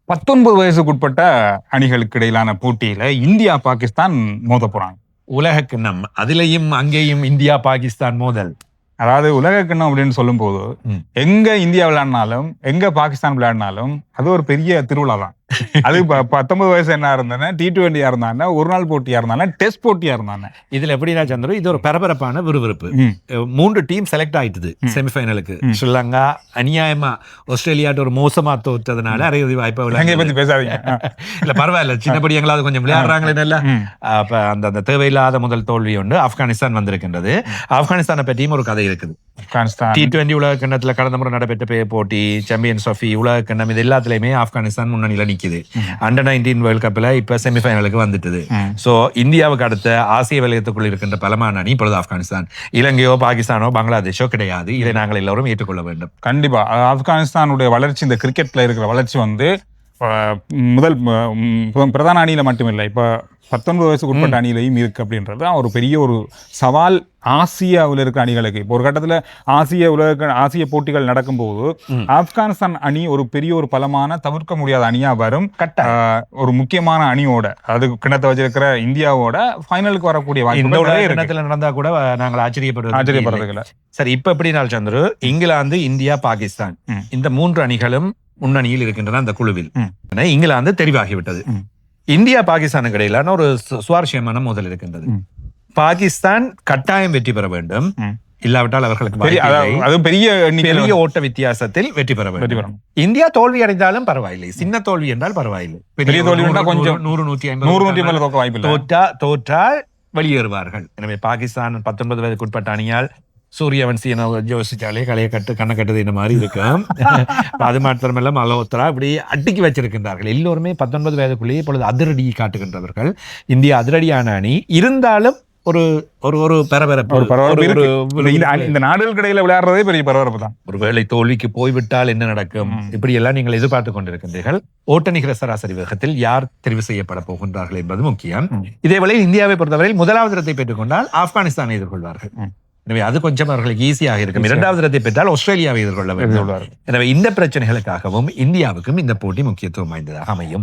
19 வயசுக்குட்பட்ட அணிகளுக்கு இடையிலான போட்டியில இந்தியா பாகிஸ்தான் மோத போறாங்க. உலக கிண்ணம் அதுலயும் அங்கேயும் இந்தியா பாகிஸ்தான் மோதல். அதாவது உலக கிண்ணம் அப்படின்னு சொல்லும் போது எங்க இந்தியா விளையாடினாலும் எங்க பாகிஸ்தான் விளையாடினாலும் அது ஒரு பெரிய திருவிழா தான். அது 19 வயசு என்ன இருந்தானே, T20 இருந்தானே, ஒரு நாள் போட்டியா இருந்தானே, டெஸ்ட் போட்டியா இருந்தானே. இதுல எப்படின்னா சந்திரு, இது ஒரு பரபரப்பான விறுவிறுப்பு. 3 டீம் செலக்ட் ஆயிட்டுது செமிஃபைனலுக்கு. ஸ்ரீலங்கா அநியாயமா ஆஸ்திரேலியாட்ட ஒரு மோசமா தோற்றதுனால அரையிறுதி வாய்ப்பை பத்தி பேசாதீங்க. இல்ல பரவாயில்ல, சின்னபடி எங்களாவது கொஞ்சம் விளையாடுறாங்களே. அப்ப அந்த தேவையில்லாத முதல் தோல்வி உண்டு. ஆப்கானிஸ்தான் வந்திருக்கின்றது. ஆப்கானிஸ்தானை பற்றியும் ஒரு கதை இருக்குது. T20 உலக கிண்ணத்துல கடந்த முறை நடைபெற்ற போட்டி, சாம்பியன்ஸ் ட்ராபி, உலக கிண்ணம், இது எல்லாத்துலயுமே ஆப்கானிஸ்தான் முன்னணியில நிக்குது. அண்டர் 19 வேர்ல்ட் கப்ல இப்ப செமிஃபைனலுக்கு வந்துட்டது. சோ இந்தியாவுக்கு அடுத்த ஆசிய வலயத்துக்குள் இருக்கின்ற பலமான அணி இப்பொழுது ஆப்கானிஸ்தான். இலங்கையோ பாகிஸ்தானோ பங்களாதேஷோ கிடையாது. இதை நாங்கள் எல்லோரும் ஏற்றுக்கொள்ள வேண்டும். கண்டிப்பா ஆப்கானிஸ்தானுடைய வளர்ச்சி, இந்த கிரிக்கெட்ல இருக்கிற வளர்ச்சி வந்து முதல் பிரதான அணியில மட்டுமில்லை, இப்ப 19 வயசுக்கு உட்பட்ட அணியிலையும் இருக்கு அப்படின்றது ஒரு பெரிய ஒரு சவால் ஆசியாவில் இருக்கிற அணிகளுக்கு. இப்போ ஒரு கட்டத்துல ஆசிய போட்டிகள் நடக்கும்போது ஆப்கானிஸ்தான் அணி ஒரு பெரிய ஒரு பலமான தவிர்க்க முடியாத அணியா வரும். ஒரு முக்கியமான அணியோட, அது கிணத்தை வச்சிருக்கிற இந்தியாவோட ஃபைனலுக்கு வரக்கூடிய வாய்ப்பு நடந்தா கூட நாங்கள் ஆச்சரியப்படுறதுல. சரி, இப்ப எப்படின்னா சந்திரு, இங்கிலாந்து, இந்தியா, பாகிஸ்தான் இந்த 3 அணிகளும் முன்னணியில் இருக்கின்றன அந்த குழுவில். இங்கிலாந்து தெரிவாகிவிட்டது. இந்தியா பாகிஸ்தானுக்கு இடையிலான ஒரு சுவாரஸ்யமான மோதல் இருக்கின்றது. பாகிஸ்தான் கட்டாயம் வெற்றி பெற வேண்டும், இல்லாவிட்டால் அவர்களுக்கு பெரிய ஓட்ட வித்தியாசத்தில் வெற்றி பெற வேண்டும். இந்தியா தோல்வி அடைந்தாலும் பரவாயில்லை, சின்ன தோல்வி என்றால் பரவாயில்லை, பெரிய தோல்வி கொஞ்சம் 100-150 தோற்றால் வெளியேறுவார்கள். எனவே பாகிஸ்தான் 19 வயதுக்குட்பட்ட அணியால் சூரியவன்சி யோசிச்சாலே கண்ணை கட்டுது இந்த மாதிரி இருக்கும். அது மாத்திரமல்ல, மலோத்ரா இப்படி அட்டிக்கு வச்சிருக்கின்றார்கள். எல்லோருமே 19 வயதுக்குள்ளேயே இப்பொழுது அதிரடி காட்டுகின்றவர்கள். இந்தியா அதிரடியான அணி இருந்தாலும் ஒரு ஒரு பரபரப்பு, இந்த நாடுகளுக்கு இடையில விளையாடுறதே பெரிய பரபரப்பு தான். ஒருவேளை தோல்விக்கு போய்விட்டால் என்ன நடக்கும், இப்படி எல்லாம் நீங்கள் எதிர்பார்த்து கொண்டிருக்கின்றீர்கள். ஓட்ட நிகர சராசரி வேகத்தில் யார் தெரிவு செய்யப்பட போகின்றார்கள் என்பது முக்கியம். இதேவேளை இந்தியாவை பொறுத்தவரையில் முதலாவது இடத்தை பெற்றுக்கொண்டால் ஆப்கானிஸ்தானை எதிர்கொள்வார்கள். எனவே அது கொஞ்சம் அவர்களுக்கு ஈஸியாக இருக்கும். 2வது இடத்தை பெற்றால் ஆஸ்திரேலியாவை எதிர்கொள்ள வேண்டும். எனவே இந்த பிரச்சனைகளுக்காகவும் இந்தியாவுக்கும் இந்த போட்டி முக்கியத்துவம் வாய்ந்ததாக அமையும்.